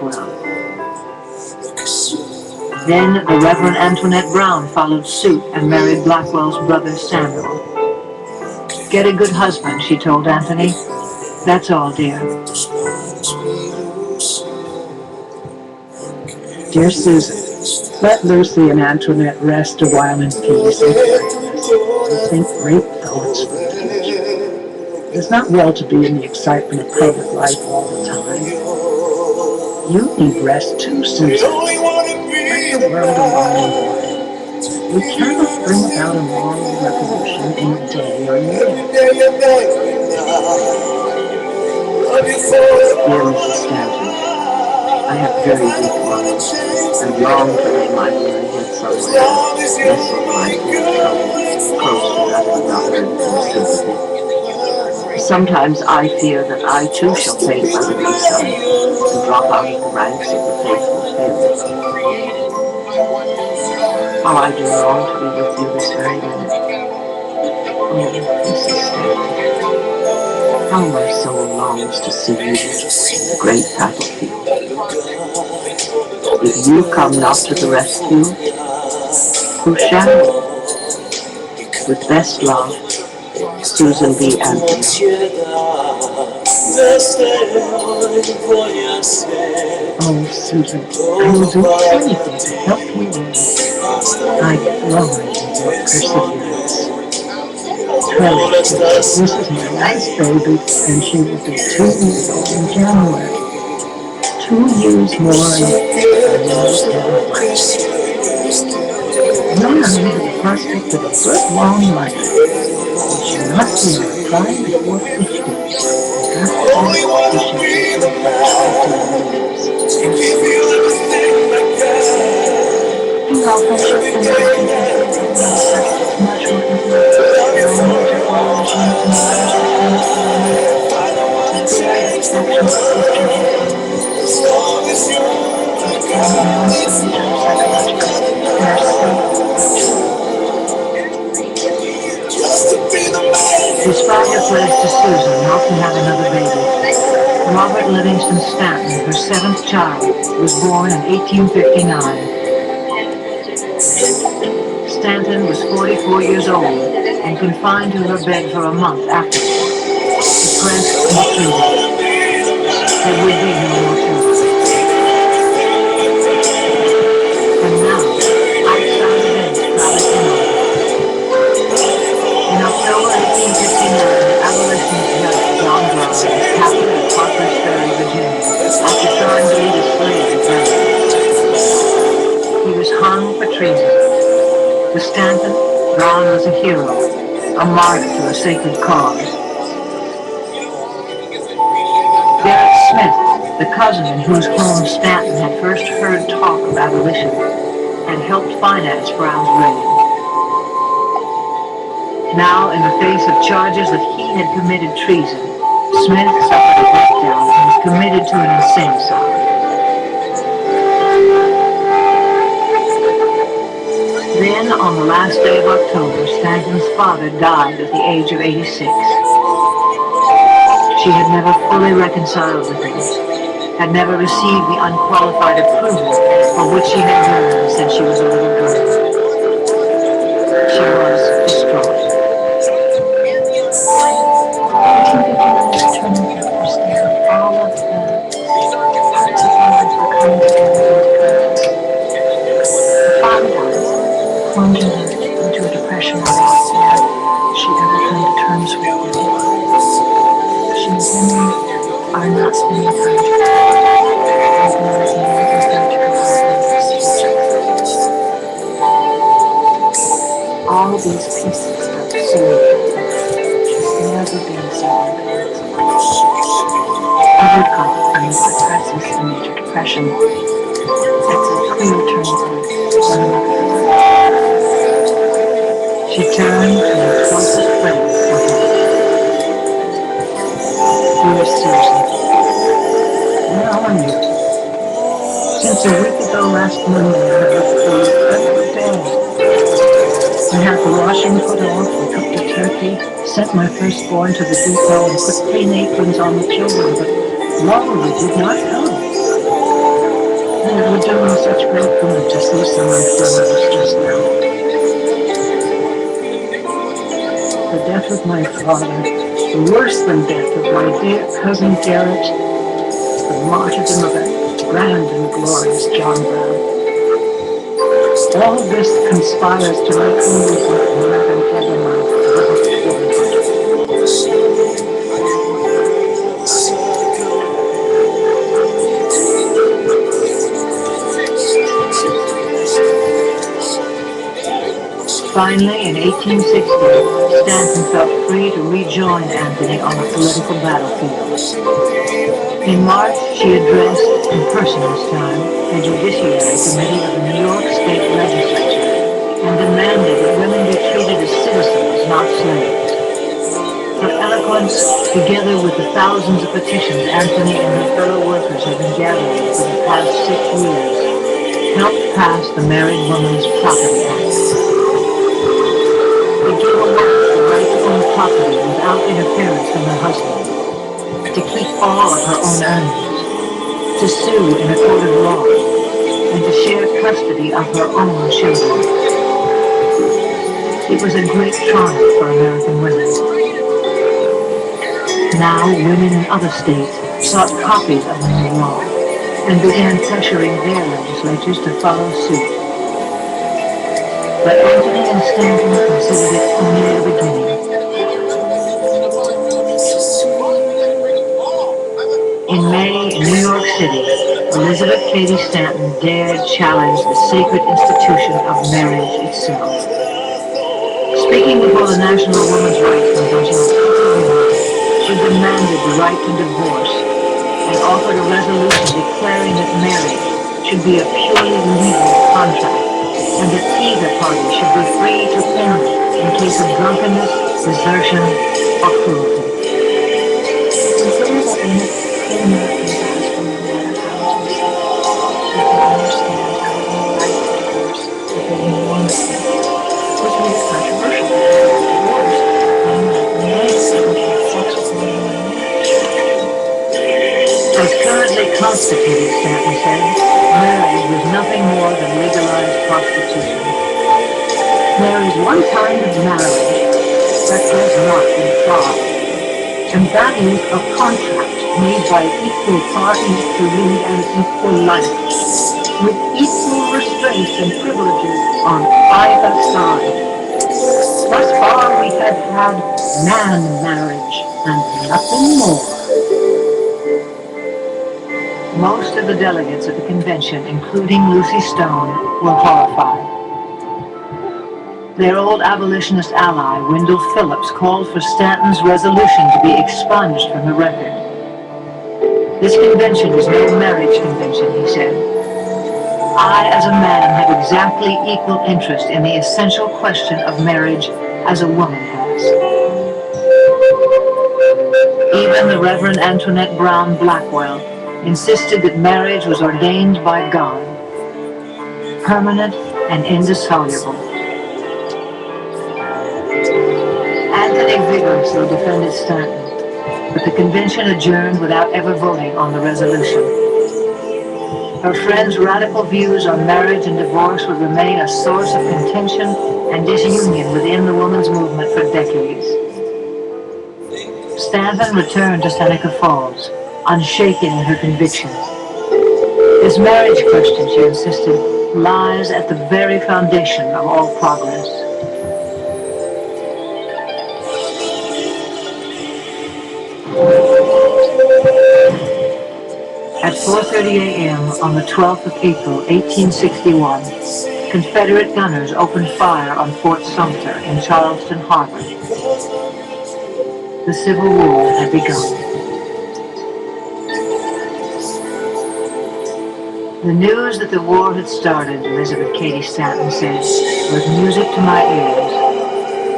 Blackwell. Then the Reverend Antoinette Brown followed suit and married Blackwell's brother Samuel. "Get a good husband," she told Anthony. "That's all, dear." Dear Susan, let Lucy and Antoinette rest a while in peace and quietness, and think great thoughts for the future. It is not well to be in the excitement of public life all the time. You need rest too, Susan. Let the world alone. We cannot bring about a moral revolution in a day or year. Dear Mrs. Stanton, I have very weak lungs, and long to lay my weary head somewhere and nestle my poor trouble close to that of another in sympathy. Sometimes I fear that I too shall fade by the wayside and drop out of the ranks of the faithful few. How I do long to be with you this very minute. Oh, Mrs. Stanton, how my soul longs to see you in the great battlefield. If you come not to the rescue, who shall? With best love, Susan B. Anthony. Oh, Susan, I will do anything to help you win. I glory in your perseverance. Courage, this is my last baby, and she will be 2 years old in January. 2 years more and I knows heaven blessed. Now the prospect of a good long life. We shall not see her climb before 50. After that, we shall be good for 50 years. How precious and much more Despite her pledge to Susan not to have another baby, Robert Livingston Stanton, her seventh child, was born in 1859. Stanton was 44 years old and confined to her bed for a month afterwards, depressed and depleted. There would be no more children. And now, outside events crowded in on her. In October 1859, the abolitionist judge John Brown was captured at Harper's Ferry, Virginia, after trying to lead a slave to prison. He was hung for treason. To Stanton, Brown was a hero, a martyr to a sacred cause. Garrett Smith, the cousin in whose home Stanton had first heard talk of abolition, had helped finance Brown's reign. Now, in the face of charges that he had committed treason, Smith suffered a breakdown and was committed to an insane asylum. Then, on the last day of October, Stanton's father died at the age of 86. She had never fully reconciled with him, had never received the unqualified approval for which she had yearned since she was a little girl. She was distraught. All of the parts of her life were coming together. Her father died, plunging her into a depression without she ever come to terms with it. She and Henry are not in the country. All these pieces of the soul never been solved. Every couple in the crisis and major depression, that's a clear turning point. She turned to her closest friend for help. Dear Susan, where are you? Since a week ago last Monday, I have looked for you every day. I had the washing put off, and cooked a turkey, sent my firstborn to the depot, and put clean aprons on the children, but lo, you did not come. doing such great good to see so many flowers just now. The death of my father, the worse than death of my dear cousin Garrett, the martyrdom of that grand and glorious John Brown. All this conspires to make me regret more than ever my beloved Finally, in 1860, Stanton felt free to rejoin Anthony on the political battlefield. In March, she addressed, in person this time, the Judiciary Committee of the New York State Legislature and demanded that women be treated as citizens, not slaves. Her eloquence, together with the thousands of petitions Anthony and her fellow workers had been gathering for the past 6 years, helped pass the Married Woman's Property Act. It gave a woman the right to own property without interference from her husband, to keep all of her own earnings, to sue in a court of law, and to share custody of her own children. It was a great triumph for American women. Now, women in other states sought copies of the new law and began pressuring their legislatures to follow suit. But Anthony and Stanton considered it only the beginning. In May, in New York City, Elizabeth Cady Stanton dared challenge the sacred institution of marriage itself. Speaking before the National Women's Rights Convention, she demanded the right to divorce and offered a resolution declaring that marriage should be a purely legal contract and that either party should be free to end it in case of drunkenness, desertion, or cruelty. Consider that in Americans ask for no matter how it is said, we can understand how it may right to divorce if they enormously, which made it controversial to have a divorce, unlike men who had sex with more than one man. As currently constituted, Stanton said, marriage was nothing more than legalized prostitution. There is one kind of marriage that does not imply, and that is a contract made by equal parties to lead an equal life, with equal restraints and privileges on either side. Thus far we have had man marriage and nothing more. Most of the delegates at the convention, including Lucy Stone, were horrified. Their old abolitionist ally, Wendell Phillips, called for Stanton's resolution to be expunged from the record. This convention is no marriage convention, he said. I, as a man, have exactly equal interest in the essential question of marriage as a woman has. Even the Reverend Antoinette Brown Blackwell insisted that marriage was ordained by God, permanent and indissoluble. Anthony vigorously defended Stanton, but the convention adjourned without ever voting on the resolution. Her friend's radical views on marriage and divorce would remain a source of contention and disunion within the women's movement for decades. Stanton returned to Seneca Falls, unshaken in her convictions. This marriage question, she insisted, lies at the very foundation of all progress. At 4:30 a.m. on the 12th of April, 1861, Confederate gunners opened fire on Fort Sumter in Charleston Harbor. The Civil War had begun. The news that the war had started, Elizabeth Cady Stanton said, was music to my ears,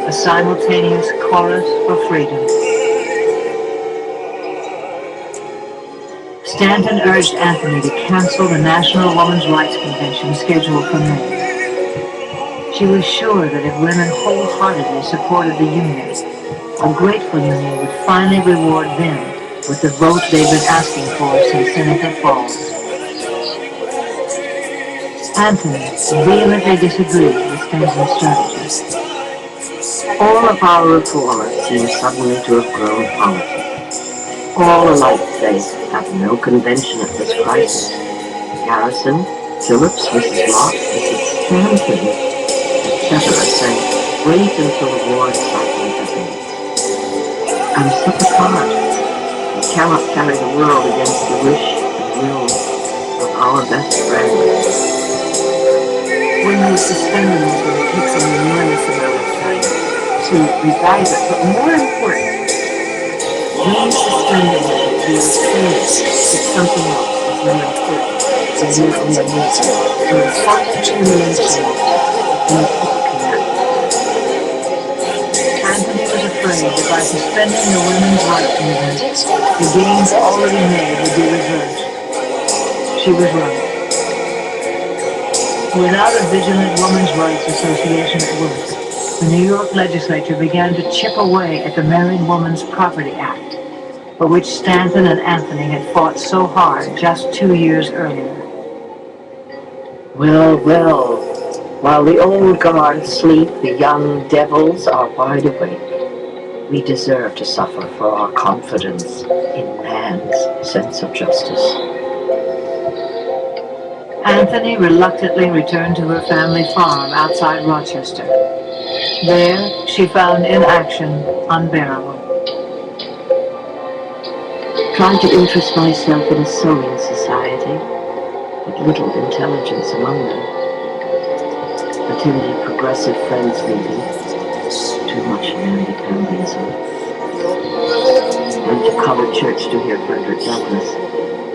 a simultaneous chorus for freedom. Stanton urged Anthony to cancel the National Women's Rights Convention scheduled for May. She was sure that if women wholeheartedly supported the Union, a grateful Union would finally reward them with the vote they've been asking for since Seneca Falls. Anthony vehemently disagreed with Stanton's strategy. All of our reformers seem suddenly to have grown politic. All alike say, have no convention at this crisis. Garrison, Phillips, Mrs. Lott, Mrs. Stanton, etc. say, wait until the war excitement abates. I'm sick apart. We cannot carry the world against the wish and will of our best friends. When you suspend the movement, it takes an enormous amount of time to revive it. But more important, when you suspend the movement, you assume that something else is more important than your own needs. So it's hard to change when people connect. Anthony was afraid that by suspending the women's rights movement, the gains already made would be reversed. She was right. Without a vigilant Women's Rights Association at work, the New York legislature began to chip away at the Married Woman's Property Act, for which Stanton and Anthony had fought so hard just 2 years earlier. Well, well, while the old guard sleep, the young devils are wide awake. We deserve to suffer for our confidence in man's sense of justice. Anthony reluctantly returned to her family farm outside Rochester. There, she found inaction unbearable. Tried to interest myself in a sewing society, but little intelligence among them. Attended progressive friends meeting, too much namby-pambyism. Went to colored church to hear Frederick Douglass.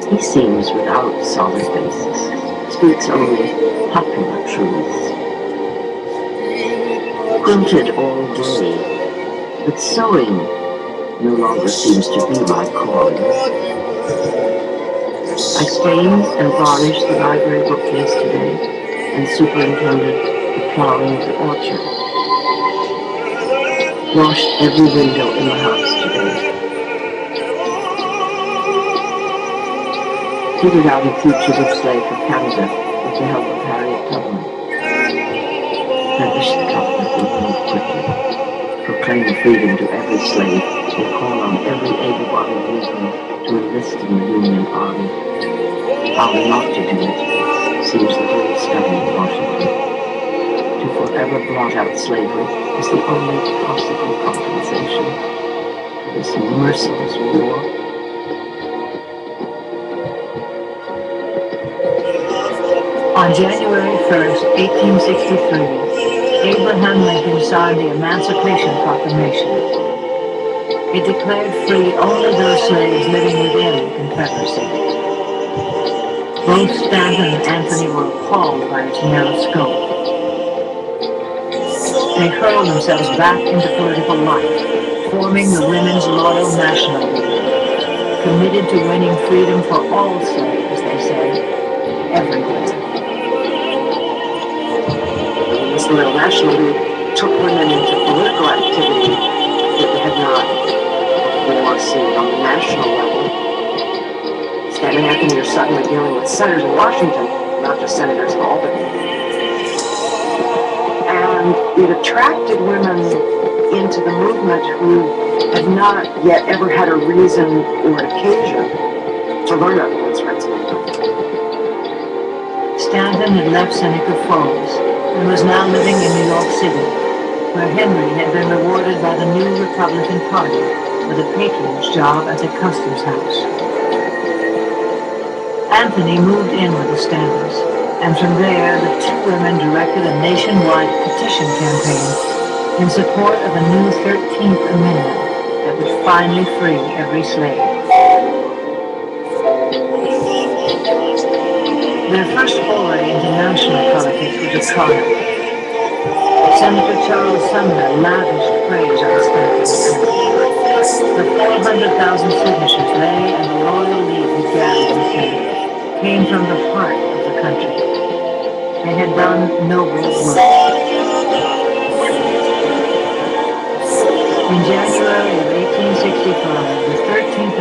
He seems without solid basis, speaks only popular truths. Quilted all day, but sewing no longer seems to be my calling. I stained and varnished the library bookcase today and superintended the plowing of the orchard. Washed every window in the house today. Figured out a fugitive slave for Canada with the help of Harriet Tubman. I wish the government would move quickly, proclaim freedom to every slave, and call on every able-bodied Negro to enlist in the Union Army. How not to do it seems the whole study in Washington. To forever blot out slavery is the only possible compensation for this merciless war. On January 1st, 1863, Abraham Lincoln signed the Emancipation Proclamation. It declared free only those slaves living within the Confederacy. Both Stanton and Anthony were appalled by its narrow scope. They hurled themselves back into political life, forming the Women's Loyal National League, committed to winning freedom for all slaves, they said, everywhere. This Loyal National League took women into political activity that they had not before seen on the national level. Stan and Anthony are suddenly dealing with senators in Washington, not just senators in Albany. And it attracted women into the movement who had not yet ever had a reason or an occasion to learn about women's rights movement. Stanton had left Seneca Falls and was now living in New York City, where Henry had been rewarded by the new Republican Party with a patronage job at the Customs House. Anthony moved in with the Stantons, and from there the two women directed a nationwide petition campaign in support of a new 13th Amendment that would finally free every slave. Their first foray into national politics was a triumph. Senator Charles Sumner lavished praise on Stanton. The 400,000 signatures they and the Loyal League had gathered with him came from the heart of the country. They had done noble work. In January of 1865, the